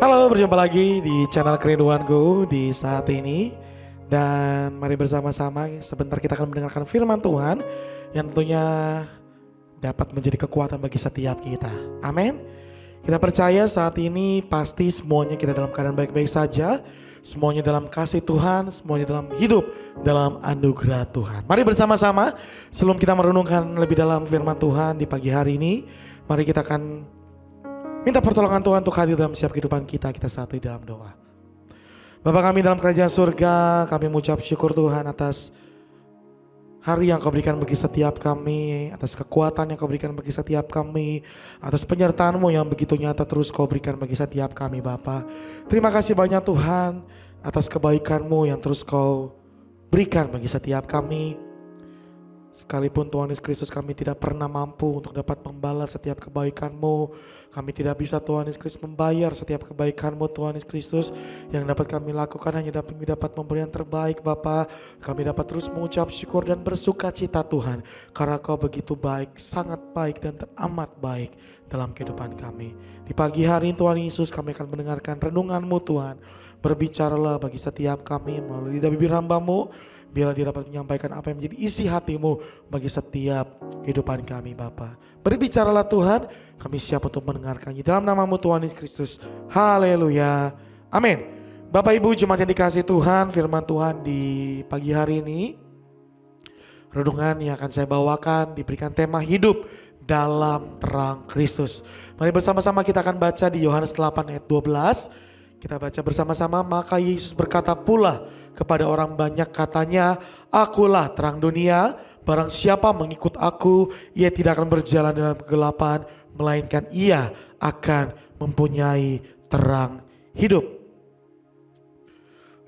Halo, berjumpa lagi di channel Kerinduanku di saat ini. Dan mari bersama-sama sebentar kita akan mendengarkan firman Tuhan yang tentunya dapat menjadi kekuatan bagi setiap kita. Amin. Kita percaya saat ini pasti semuanya kita dalam keadaan baik-baik saja. Semuanya dalam kasih Tuhan, semuanya dalam hidup, dalam anugerah Tuhan. Mari bersama-sama sebelum kita merenungkan lebih dalam firman Tuhan di pagi hari ini, mari kita akan minta pertolongan Tuhan untuk hadir dalam setiap kehidupan kita. Kita satu di dalam doa. Bapa kami dalam kerajaan surga, kami mengucap syukur Tuhan atas hari yang Kau berikan bagi setiap kami, atas kekuatan yang Kau berikan bagi setiap kami, atas penyertaan-Mu yang begitu nyata terus Kau berikan bagi setiap kami Bapa. Terima kasih banyak Tuhan atas kebaikan-Mu yang terus Kau berikan bagi setiap kami. Sekalipun Tuhan Yesus Kristus kami tidak pernah mampu untuk dapat membalas setiap kebaikan-Mu. Kami tidak bisa Tuhan Yesus Kristus membayar setiap kebaikan-Mu Tuhan Yesus Kristus. Yang dapat kami lakukan hanya kami dapat memberi yang terbaik Bapa. Kami dapat terus mengucap syukur dan bersuka cita Tuhan. Karena Kau begitu baik, sangat baik dan teramat baik dalam kehidupan kami. Di pagi hari Tuhan Yesus kami akan mendengarkan renungan-Mu Tuhan. Berbicaralah bagi setiap kami melalui lidah bibir hamba-Mu. Biarlah dia dapat menyampaikan apa yang menjadi isi hati-Mu bagi setiap kehidupan kami Bapa. Berbicaralah Tuhan, kami siap untuk mendengarkannya. Dalam nama-Mu Tuhan Yesus Kristus. Haleluya. Amin. Bapak Ibu jemaat yang dikasihi Tuhan, firman Tuhan di pagi hari ini, renungan yang akan saya bawakan diberikan tema hidup dalam terang Kristus. Mari bersama-sama kita akan baca di Yohanes 8 ayat 12. Kita baca bersama-sama. Maka Yesus berkata pula kepada orang banyak, katanya, akulah terang dunia, barang siapa mengikut aku, ia tidak akan berjalan dalam kegelapan, melainkan ia akan mempunyai terang hidup.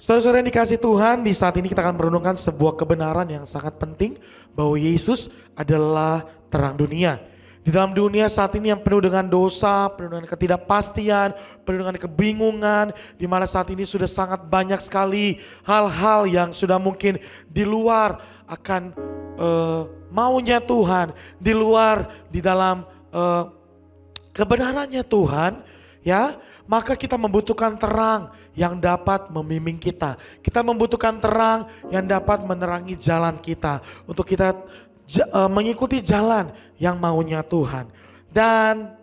Saudara-saudara yang dikasihi Tuhan, di saat ini kita akan merenungkan sebuah kebenaran yang sangat penting, bahwa Yesus adalah terang dunia. Di dalam dunia saat ini yang penuh dengan dosa, penuh dengan ketidakpastian, penuh dengan kebingungan, di mana saat ini sudah sangat banyak sekali hal-hal yang sudah mungkin di luar akan maunya Tuhan, di luar di dalam kebenarannya Tuhan, ya, maka kita membutuhkan terang yang dapat membimbing kita. Kita membutuhkan terang yang dapat menerangi jalan kita untuk kita mengikuti jalan yang maunya Tuhan. Dan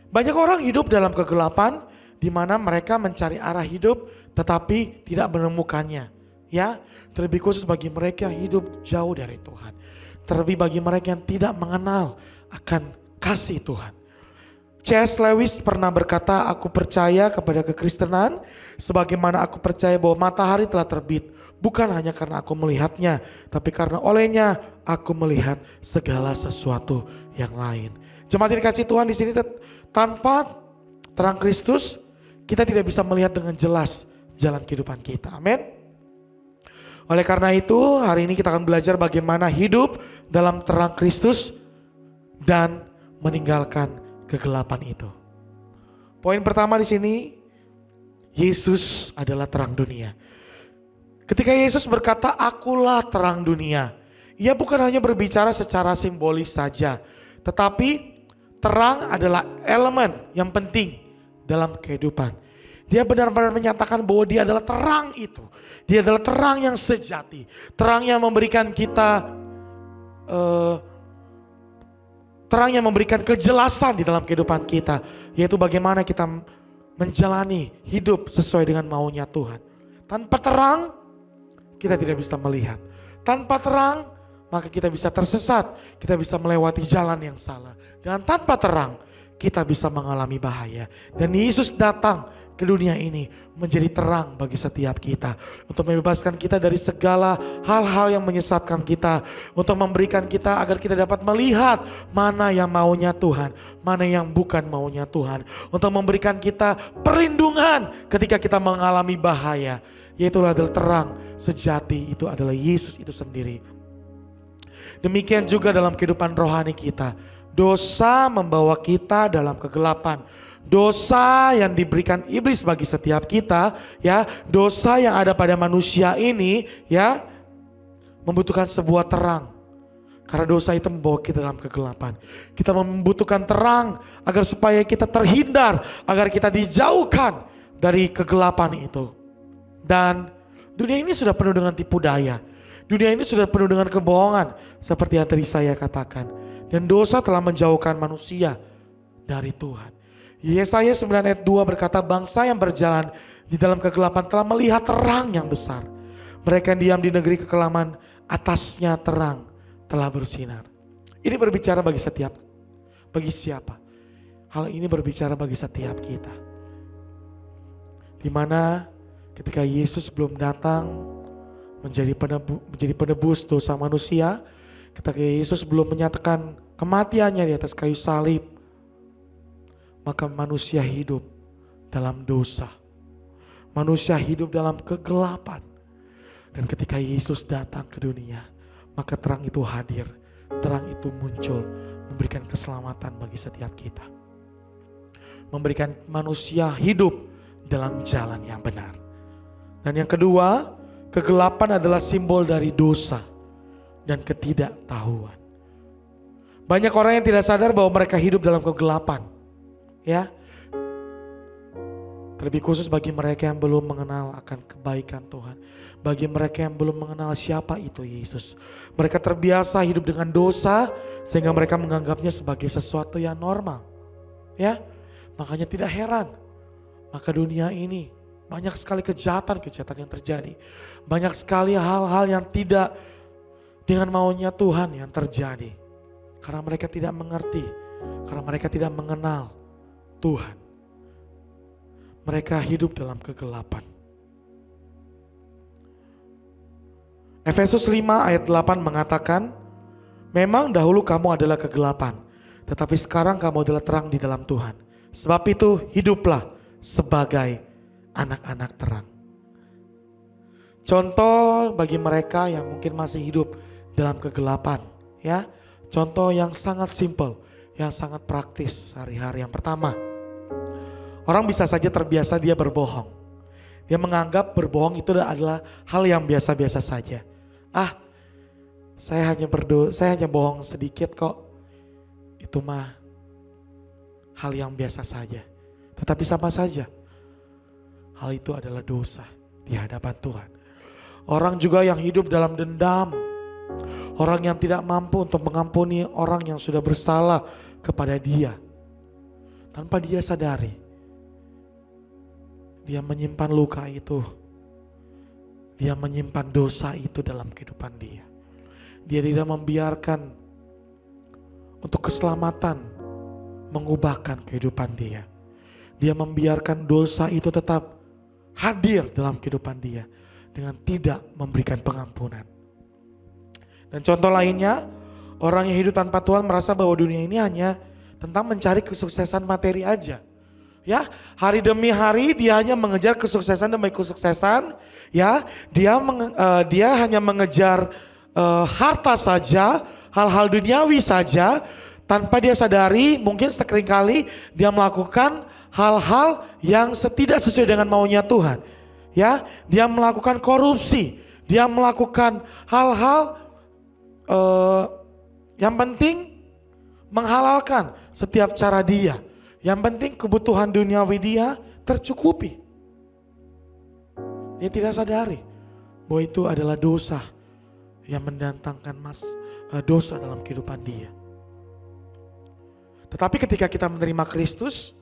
banyak orang hidup dalam kegelapan di mana mereka mencari arah hidup tetapi tidak menemukannya. Ya, terlebih khusus bagi mereka yang hidup jauh dari Tuhan. Terlebih bagi mereka yang tidak mengenal akan kasih Tuhan. C.S. Lewis pernah berkata, aku percaya kepada kekristenan sebagaimana aku percaya bahwa matahari telah terbit. Bukan hanya karena aku melihatnya, tapi karena olehnya aku melihat segala sesuatu yang lain. Jemaat yang dikasihi Tuhan, di sini tanpa terang Kristus kita tidak bisa melihat dengan jelas jalan kehidupan kita. Amin. Oleh karena itu hari ini kita akan belajar bagaimana hidup dalam terang Kristus dan meninggalkan kegelapan itu. Poin pertama di sini, Yesus adalah terang dunia. Ketika Yesus berkata, akulah terang dunia, ia bukan hanya berbicara secara simbolis saja, tetapi terang adalah elemen yang penting dalam kehidupan. Dia benar-benar menyatakan bahwa dia adalah terang itu. Dia adalah terang yang sejati, terang yang memberikan kita terang yang memberikan kejelasan di dalam kehidupan kita, yaitu bagaimana kita menjalani hidup sesuai dengan maunya Tuhan. Tanpa terang kita tidak bisa melihat. Tanpa terang maka kita bisa tersesat, kita bisa melewati jalan yang salah. Dan tanpa terang kita bisa mengalami bahaya. Dan Yesus datang ke dunia ini menjadi terang bagi setiap kita, untuk membebaskan kita dari segala hal-hal yang menyesatkan kita, untuk memberikan kita agar kita dapat melihat mana yang maunya Tuhan, mana yang bukan maunya Tuhan, untuk memberikan kita perlindungan ketika kita mengalami bahaya. Yaitu adalah terang sejati, itu adalah Yesus itu sendiri. Demikian juga dalam kehidupan rohani kita. Dosa membawa kita dalam kegelapan. Dosa yang diberikan iblis bagi setiap kita, ya, dosa yang ada pada manusia ini, ya, membutuhkan sebuah terang. Karena dosa itu membawa kita dalam kegelapan. Kita membutuhkan terang agar supaya kita terhindar, agar kita dijauhkan dari kegelapan itu. Dan dunia ini sudah penuh dengan tipu daya. Dunia ini sudah penuh dengan kebohongan seperti yang tadi saya katakan. Dan dosa telah menjauhkan manusia dari Tuhan. Yesaya 9 ayat 2 berkata, bangsa yang berjalan di dalam kegelapan telah melihat terang yang besar. Mereka yang diam di negeri kekelaman, atasnya terang telah bersinar. Ini berbicara bagi siapa? Hal ini berbicara bagi setiap kita. Dimana ketika Yesus belum datang menjadi penebus dosa manusia, ketika Yesus belum menyatakan kematiannya di atas kayu salib, maka manusia hidup dalam dosa. Manusia hidup dalam kegelapan. Dan ketika Yesus datang ke dunia, maka terang itu hadir, terang itu muncul, memberikan keselamatan bagi setiap kita. Memberikan manusia hidup dalam jalan yang benar. Dan yang kedua, kegelapan adalah simbol dari dosa dan ketidaktahuan. Banyak orang yang tidak sadar bahwa mereka hidup dalam kegelapan. Ya, terlebih khusus bagi mereka yang belum mengenal akan kebaikan Tuhan. Bagi mereka yang belum mengenal siapa itu Yesus. Mereka terbiasa hidup dengan dosa sehingga mereka menganggapnya sebagai sesuatu yang normal. Ya, makanya tidak heran. Maka dunia ini banyak sekali kejahatan-kejahatan yang terjadi. Banyak sekali hal-hal yang tidak dengan maunya Tuhan yang terjadi. Karena mereka tidak mengerti. Karena mereka tidak mengenal Tuhan. Mereka hidup dalam kegelapan. Efesus 5 ayat 8 mengatakan, memang dahulu kamu adalah kegelapan, tetapi sekarang kamu adalah terang di dalam Tuhan. Sebab itu hiduplah sebagai anak-anak terang. Contoh bagi mereka yang mungkin masih hidup dalam kegelapan, ya. Contoh yang sangat simpel, yang sangat praktis hari-hari. Yang pertama, orang bisa saja terbiasa dia berbohong. Dia menganggap berbohong itu adalah hal yang biasa-biasa saja. Saya hanya bohong sedikit kok. Itu mah hal yang biasa saja. Tetapi sama saja, hal itu adalah dosa di hadapan Tuhan. Orang juga yang hidup dalam dendam. Orang yang tidak mampu untuk mengampuni orang yang sudah bersalah kepada dia. Tanpa dia sadari, dia menyimpan luka itu. Dia menyimpan dosa itu dalam kehidupan dia. Dia tidak membiarkan untuk keselamatan mengubahkan kehidupan dia. Dia membiarkan dosa itu tetap hadir dalam kehidupan dia dengan tidak memberikan pengampunan. Dan contoh lainnya, orang yang hidup tanpa Tuhan merasa bahwa dunia ini hanya tentang mencari kesuksesan materi aja. Ya, hari demi hari dia hanya mengejar kesuksesan demi kesuksesan. Ya, dia hanya mengejar harta saja, hal-hal duniawi saja, tanpa dia sadari mungkin seringkali dia melakukan hal-hal yang tidak sesuai dengan maunya Tuhan. Ya, dia melakukan korupsi, dia melakukan hal-hal yang penting menghalalkan setiap cara dia. Yang penting kebutuhan duniawi dia tercukupi. Dia tidak sadari bahwa itu adalah dosa yang mendatangkan dosa dalam kehidupan dia. Tetapi ketika kita menerima Kristus,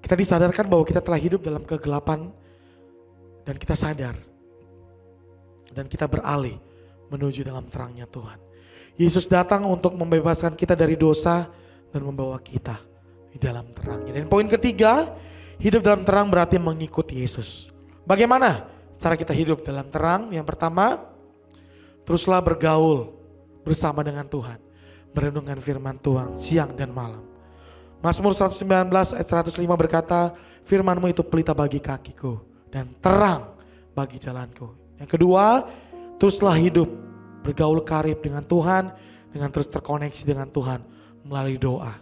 kita disadarkan bahwa kita telah hidup dalam kegelapan dan kita sadar. Dan kita beralih menuju dalam terangnya Tuhan. Yesus datang untuk membebaskan kita dari dosa dan membawa kita di dalam terangnya. Dan poin ketiga, hidup dalam terang berarti mengikuti Yesus. Bagaimana cara kita hidup dalam terang? Yang pertama, teruslah bergaul bersama dengan Tuhan. Merenungkan firman Tuhan siang dan malam. Mazmur 119 ayat 105 berkata, firman-Mu itu pelita bagi kakiku dan terang bagi jalanku. Yang kedua, teruslah hidup bergaul karib dengan Tuhan, dengan terus terkoneksi dengan Tuhan melalui doa.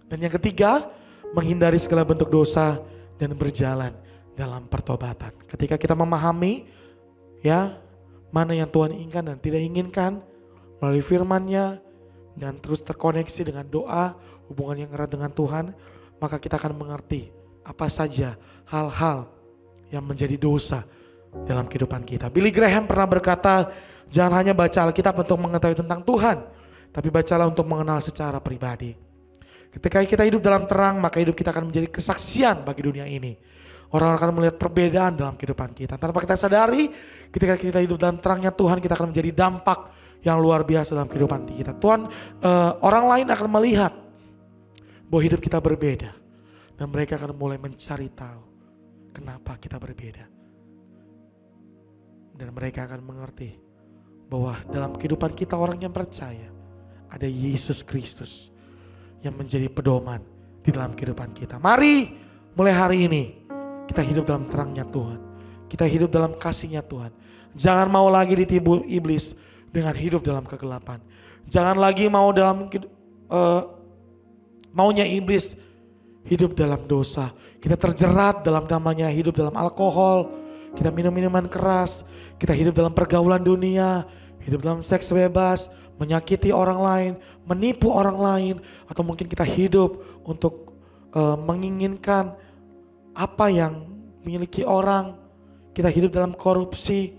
Dan yang ketiga, menghindari segala bentuk dosa dan berjalan dalam pertobatan. Ketika kita memahami ya mana yang Tuhan inginkan dan tidak inginkan melalui firman-Nya, dan terus terkoneksi dengan doa, hubungan yang erat dengan Tuhan, maka kita akan mengerti apa saja hal-hal yang menjadi dosa dalam kehidupan kita. Billy Graham pernah berkata, jangan hanya baca Alkitab untuk mengetahui tentang Tuhan, tapi bacalah untuk mengenal secara pribadi. Ketika kita hidup dalam terang, maka hidup kita akan menjadi kesaksian bagi dunia ini. Orang akan melihat perbedaan dalam kehidupan kita. Tanpa kita sadari, ketika kita hidup dalam terangnya Tuhan, kita akan menjadi dampak yang luar biasa dalam kehidupan kita. Tuhan, orang lain akan melihat bahwa hidup kita berbeda. Dan mereka akan mulai mencari tahu kenapa kita berbeda. Dan mereka akan mengerti bahwa dalam kehidupan kita orang yang percaya, ada Yesus Kristus yang menjadi pedoman di dalam kehidupan kita. Mari mulai hari ini kita hidup dalam terangnya Tuhan. Kita hidup dalam kasihnya Tuhan. Jangan mau lagi ditipu iblis dengan hidup dalam kegelapan. Jangan lagi mau dalam maunya iblis hidup dalam dosa. Kita terjerat dalam namanya hidup dalam alkohol. Kita minum minuman keras. Kita hidup dalam pergaulan dunia. Hidup dalam seks bebas, menyakiti orang lain, menipu orang lain, atau mungkin kita hidup untuk menginginkan apa yang memiliki orang. Kita hidup dalam korupsi.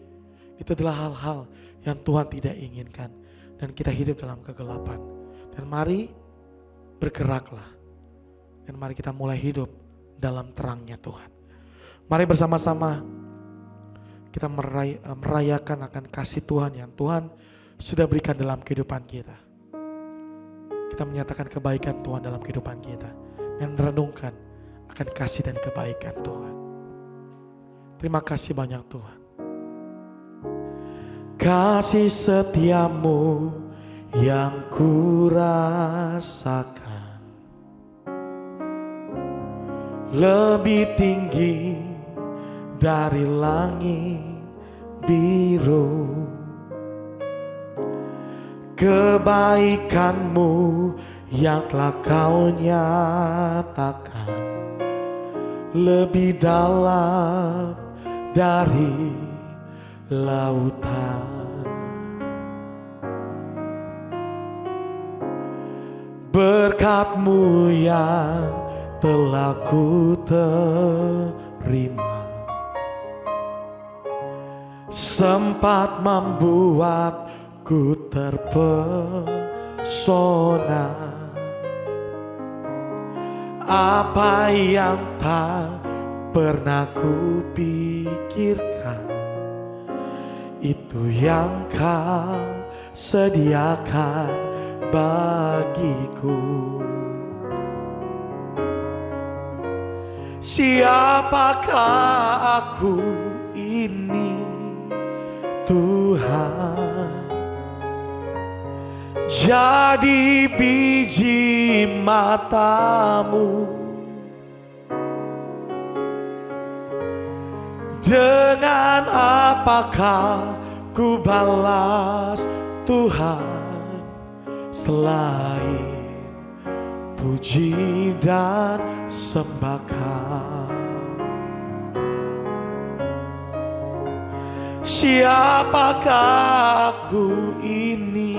Itu adalah hal-hal yang Tuhan tidak inginkan. Dan kita hidup dalam kegelapan. Dan mari bergeraklah. Dan mari kita mulai hidup dalam terangnya Tuhan. Mari bersama-sama kita merayakan akan kasih Tuhan yang Tuhan sudah berikan dalam kehidupan kita. Kita menyatakan kebaikan Tuhan dalam kehidupan kita. Dan merenungkan akan kasih dan kebaikan Tuhan. Terima kasih banyak Tuhan. Kasih setiamu yang kurasakan lebih tinggi dari langit biru. Kebaikanmu yang telah kau nyatakan lebih dalam dari lautan. Berkat-Mu yang telah ku terima sempat membuatku terpesona. Apa yang tak pernah ku pikirkan, itu yang Kau sediakan bagiku. Siapakah aku ini Tuhan? Jadi biji mata-Mu. Dengan apakah ku balas Tuhan selain puji dan sembah Kau? Siapakah aku ini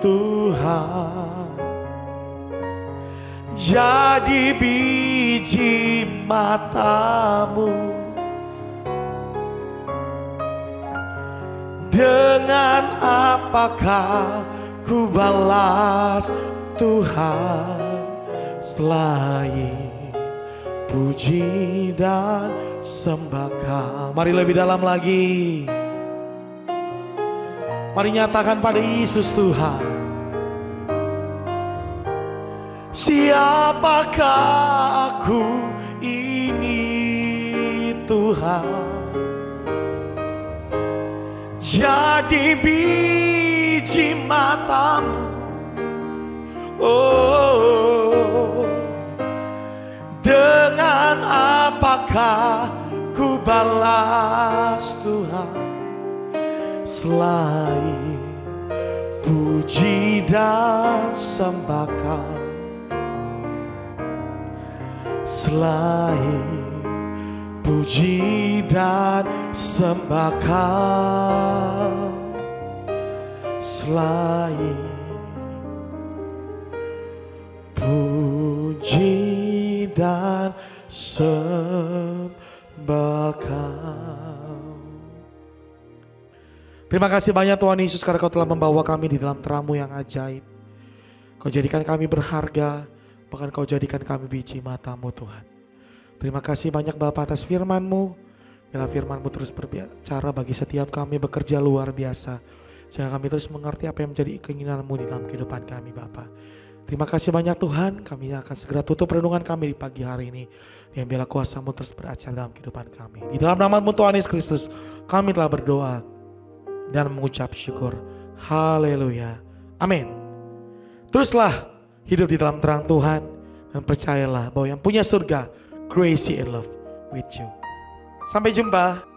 Tuhan? Jadi biji mata-Mu. Dengan apakah ku balas Tuhan selain puji dan sembah Kau? Mari lebih dalam lagi. Mari nyatakan pada Yesus Tuhan. Siapakah aku ini Tuhan? Jadi biji mata-Mu. Oh, dengan apakah ku balas Tuhan selain puji dan sembah Kau? Selain puji dan sembah Kau, lain. Puji dan sembah Kau. Terima kasih banyak Tuhan Yesus karena Kau telah membawa kami di dalam terang-Mu yang ajaib. Kau jadikan kami berharga, bahkan Kau jadikan kami biji mata-Mu Tuhan. Terima kasih banyak Bapa atas firman-Mu. Biarlah firman-Mu terus berbicara bagi setiap kami, bekerja luar biasa. Sehingga kami terus mengerti apa yang menjadi keinginan-Mu di dalam kehidupan kami Bapa. Terima kasih banyak Tuhan, kami akan segera tutup renungan kami di pagi hari ini. Yang biarlah kuasa-Mu terus beracara dalam kehidupan kami. Di dalam nama-Mu Tuhan Yesus Kristus, kami telah berdoa dan mengucap syukur. Haleluya. Amin. Teruslah hidup di dalam terang Tuhan dan percayalah bahwa yang punya surga crazy in love with you. Sampai jumpa.